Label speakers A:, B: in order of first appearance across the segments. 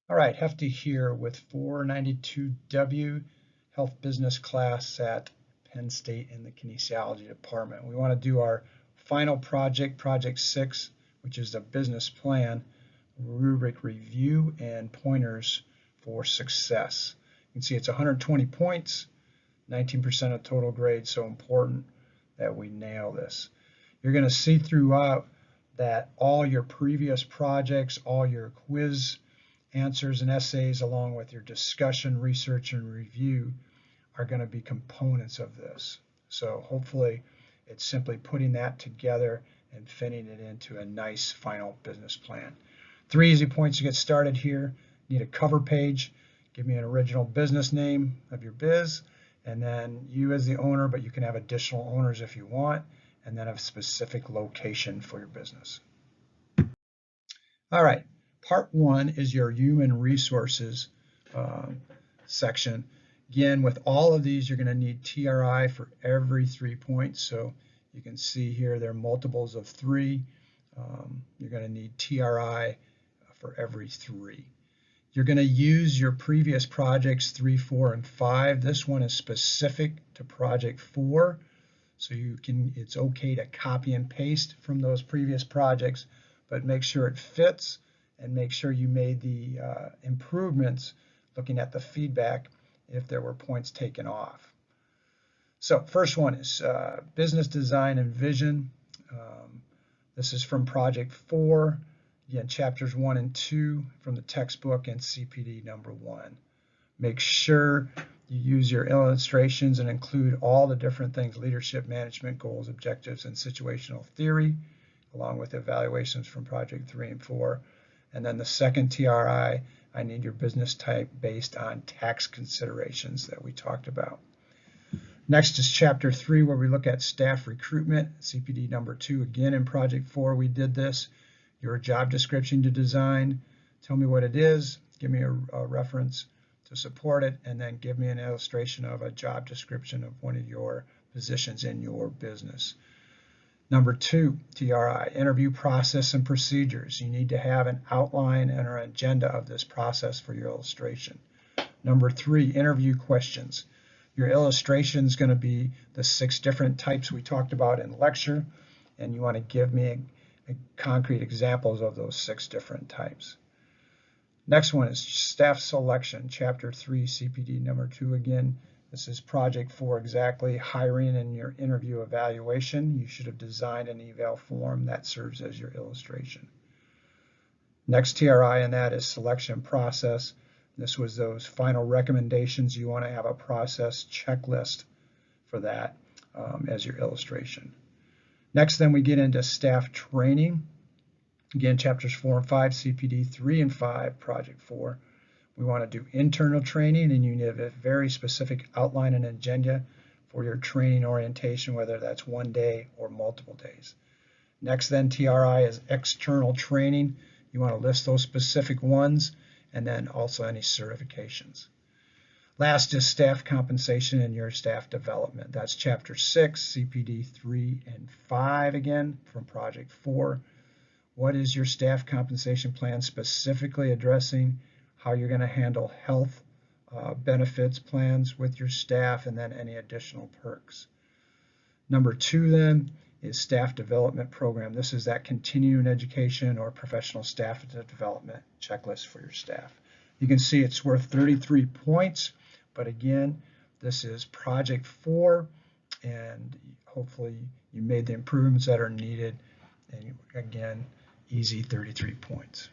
A: All right, Hefty here with 492W Health Business class at Penn State in the kinesiology department. We want to do our final project, Project 6, which is the business plan, rubric review, and pointers for success. You can see it's 120 points, 19% of total grade, so important that we nail this. You're going to see throughout that all your previous projects, all your quiz answers and essays, along with your discussion, research, and review are going to be components of this. So hopefully it's simply putting that together and fitting it into a nice final business plan. 3 easy points to get started here. Need a cover page. Give me an original business name of your biz, and then you as the owner, but you can have additional owners if you want, and then a specific location for your business. All right, part 1 is your human resources section. Again, with all of these, you're going to need TRI for every 3 points. So you can see here they're multiples of 3. You're going to need TRI for every 3. You're going to use your previous projects 3, 4, and 5. This one is specific to project 4. So it's okay to copy and paste from those previous projects, but make sure it fits and make sure you made the improvements looking at the feedback if there were points taken off. So first one is business design and vision. This is from project 4, again, chapters 1 and 2 from the textbook and CPD number 1. Make sure you use your illustrations and include all the different things: leadership, management, goals, objectives, and situational theory, along with evaluations from project 3 and 4. And then the second TRI, I need your business type based on tax considerations that we talked about. Next is chapter 3, where we look at staff recruitment, CPD number 2. Again, in project 4, we did this. Your job description to design, tell me what it is, give me a reference to support it, and then give me an illustration of a job description of one of your positions in your business. Number 2, TRI, interview process and procedures. You need to have an outline and an agenda of this process for your illustration. Number 3, interview questions. Your illustration is going to be the 6 different types we talked about in lecture, and you want to give me concrete examples of those 6 different types. Next one is staff selection, chapter 3, CPD number 2 again. This is project 4 exactly, hiring and your interview evaluation. You should have designed an eval form that serves as your illustration. Next TRI in that is selection process. This was those final recommendations. You want to have a process checklist for that as your illustration. Next, then we get into staff training. Again, chapters 4 and 5, CPD 3 and 5, project 4. We want to do internal training, and you need a very specific outline and agenda for your training orientation, whether that's 1 day or multiple days. Next, then, TRI is external training. You want to list those specific ones, and then also any certifications. Last is staff compensation and your staff development. That's chapter 6, CPD 3 and 5 again from project 4. What is your staff compensation plan, specifically addressing how you're going to handle health benefits plans with your staff, and then any additional perks. Number 2 then is staff development program. This is that continuing education or professional staff development checklist for your staff. You can see it's worth 33 points, but again, this is project 4, and hopefully you made the improvements that are needed, and again, easy 33 points.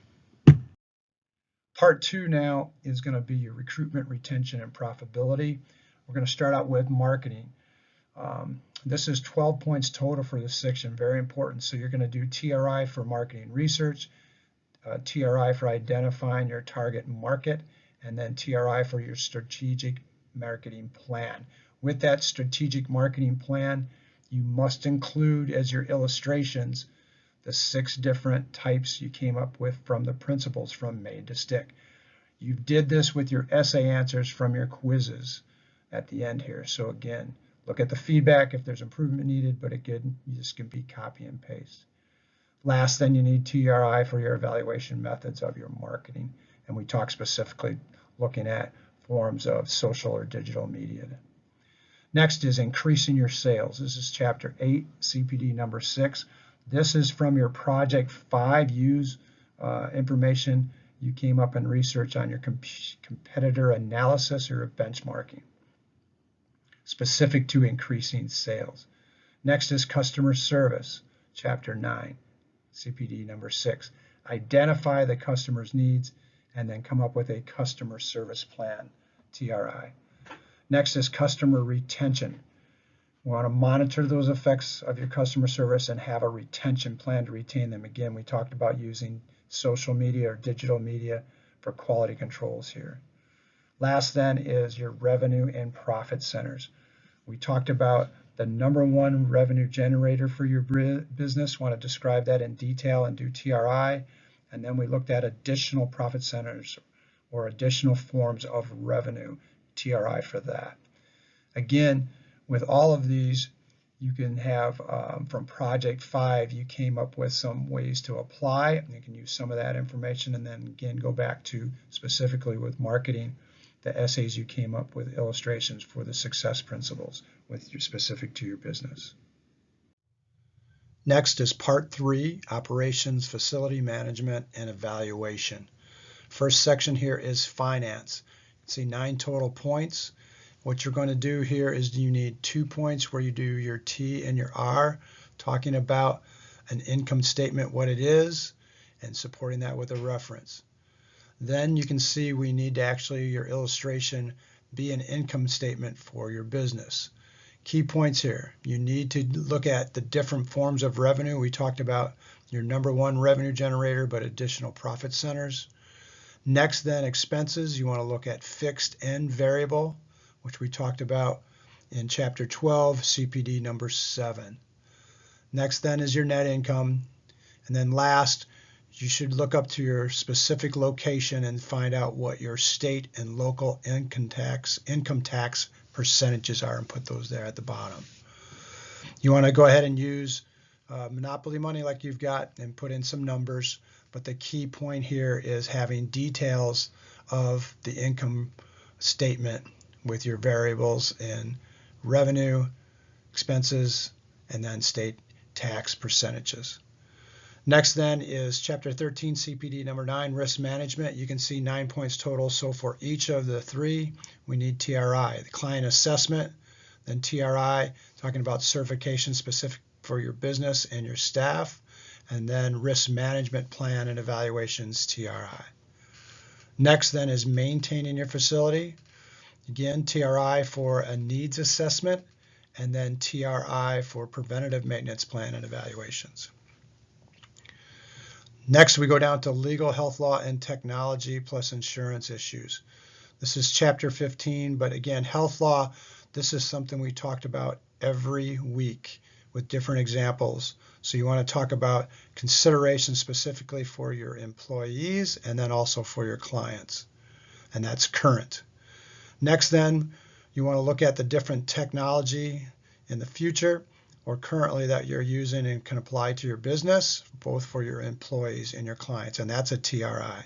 A: Part 2 now is going to be your recruitment, retention, and profitability. We're going to start out with marketing. This is 12 points total for this section, very important. So you're going to do TRI for marketing research, TRI for identifying your target market, and then TRI for your strategic marketing plan. With that strategic marketing plan, you must include as your illustrations the 6 different types you came up with from the principles from made to stick. You did this with your essay answers from your quizzes at the end here. So again, look at the feedback if there's improvement needed, but again, this can be copy and paste. Last, then you need TRI for your evaluation methods of your marketing. and we talk specifically looking at forms of social or digital media. Next is increasing your sales. This is chapter 8, CPD number 6. This is from your project 5. Use information you came up in research on your competitor analysis or benchmarking, specific to increasing sales. Next is customer service, chapter 9, CPD number 6. Identify the customer's needs and then come up with a customer service plan, TRI. Next is customer retention. We want to monitor those effects of your customer service and have a retention plan to retain them. Again, we talked about using social media or digital media for quality controls here. Last then is your revenue and profit centers. We talked about the number one revenue generator for your business. Want to describe that in detail and do TRI. And then we looked at additional profit centers or additional forms of revenue, TRI for that. Again, with all of these, you can have from project 5, you came up with some ways to apply. You can use some of that information and then again go back to specifically with marketing, the essays you came up with illustrations for the success principles with your specific to your business. Next is part 3, operations, facility management, and evaluation. First section here is finance. See 9 total points. What you're going to do here is you need 2 points where you do your T and your R, talking about an income statement, what it is, and supporting that with a reference. Then you can see we need to actually, your illustration, be an income statement for your business. Key points here. You need to look at the different forms of revenue. We talked about your number one revenue generator, but additional profit centers. Next then, expenses. You want to look at fixed and variable, which we talked about in chapter 12, CPD number 7. Next then is your net income. And then last, you should look up to your specific location and find out what your state and local income tax percentages are and put those there at the bottom. You want to go ahead and use Monopoly money like you've got and put in some numbers, but the key point here is having details of the income statement with your variables in revenue, expenses, and then state tax percentages. Next then is chapter 13, CPD number 9, risk management. You can see 9 points total. So for each of the 3, we need TRI. The client assessment, then TRI, talking about certification specific for your business and your staff, and then risk management plan and evaluations, TRI. Next then is maintaining your facility. Again, TRI for a needs assessment, and then TRI for preventative maintenance plan and evaluations. Next, we go down to legal, health law, and technology plus insurance issues. This is chapter 15, but again, health law, this is something we talked about every week with different examples. So you want to talk about considerations specifically for your employees and then also for your clients, and that's current. Next then, you want to look at the different technology in the future or currently that you're using and can apply to your business, both for your employees and your clients, and that's a TRI.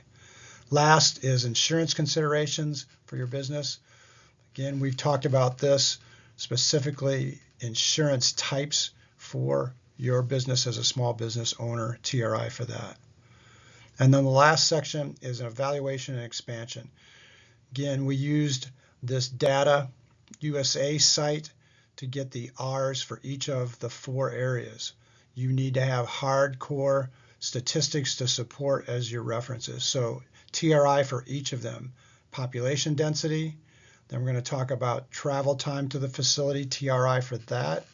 A: Last is insurance considerations for your business. Again, we've talked about this, specifically insurance types for your business as a small business owner, TRI for that. And then the last section is an evaluation and expansion. Again, we used this Data USA site to get the R's for each of the 4 areas. You need to have hardcore statistics to support as your references. So TRI for each of them. Population density, then we're going to talk about travel time to the facility, TRI for that.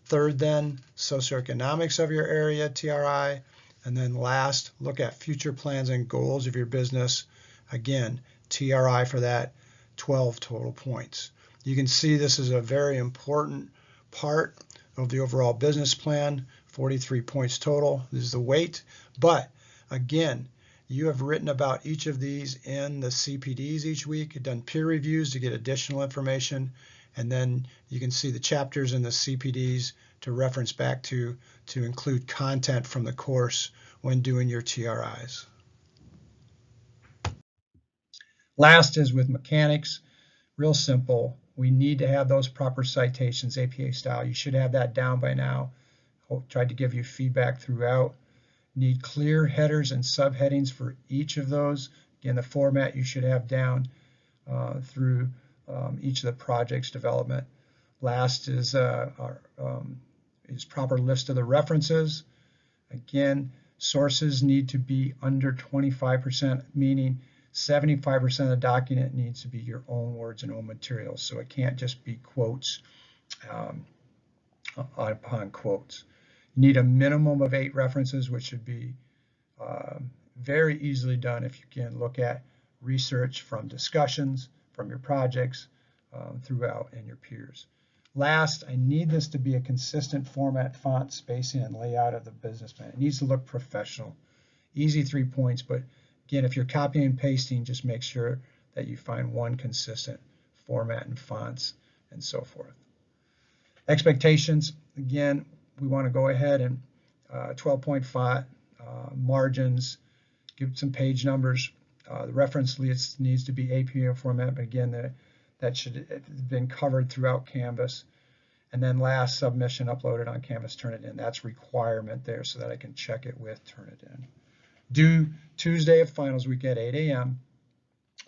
A: Third then, socioeconomics of your area, TRI. And then last, look at future plans and goals of your business. Again, TRI for that, 12 total points. You can see this is a very important part of the overall business plan, 43 points total. This is the weight. But again, you have written about each of these in the CPDs each week, done peer reviews to get additional information, and then you can see the chapters in the CPDs to reference back to include content from the course when doing your TRIs. Last is with mechanics, real simple. We need to have those proper citations, APA style. You should have that down by now. Tried to give you feedback throughout. Need clear headers and subheadings for each of those. Again, the format you should have down through each of the projects development. Last is proper list of the references. Again, sources need to be under 25%, meaning 75% of the document needs to be your own words and own materials. So it can't just be quotes upon quotes. You need a minimum of 8 references, which should be very easily done if you can look at research from discussions, from your projects throughout, and your peers. Last, I need this to be a consistent format, font, spacing, and layout of the business plan. It needs to look professional. Easy 3 points, but again, if you're copying and pasting, just make sure that you find one consistent format and fonts and so forth. Expectations, again, we want to go ahead and 12.5 margins, give some page numbers. The reference list needs to be APA format, but again, that should have been covered throughout Canvas. And then last, submission uploaded on Canvas, turn it in. That's requirement there so that I can check it with turn it in. Due Tuesday of finals week at 8 a.m.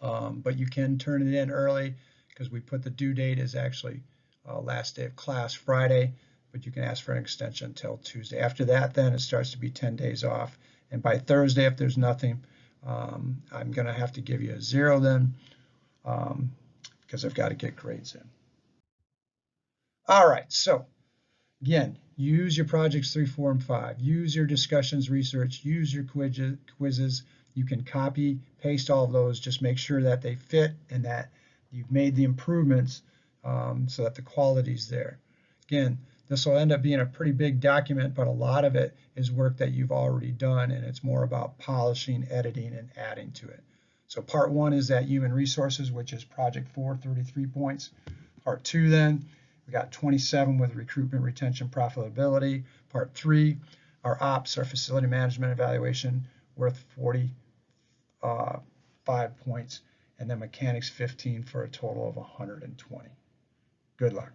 A: But you can turn it in early because we put the due date as actually last day of class Friday, but you can ask for an extension until Tuesday. After that, then it starts to be 10 days off. And by Thursday, if there's nothing, I'm going to have to give you a 0 then because I've got to get grades in. All right, so again, use your projects 3, 4, and 5. Use your discussions, research, use your quizzes. You can copy, paste all of those. Just make sure that they fit and that you've made the improvements so that the quality's there. Again, this will end up being a pretty big document, but a lot of it is work that you've already done, and it's more about polishing, editing, and adding to it. So part 1 is that human resources, which is project 4, 33 points. Part 2 then, we got 27 with recruitment, retention, profitability. Part 3, our ops, our facility management evaluation, worth 45 points, and then mechanics 15 for a total of 120. Good luck.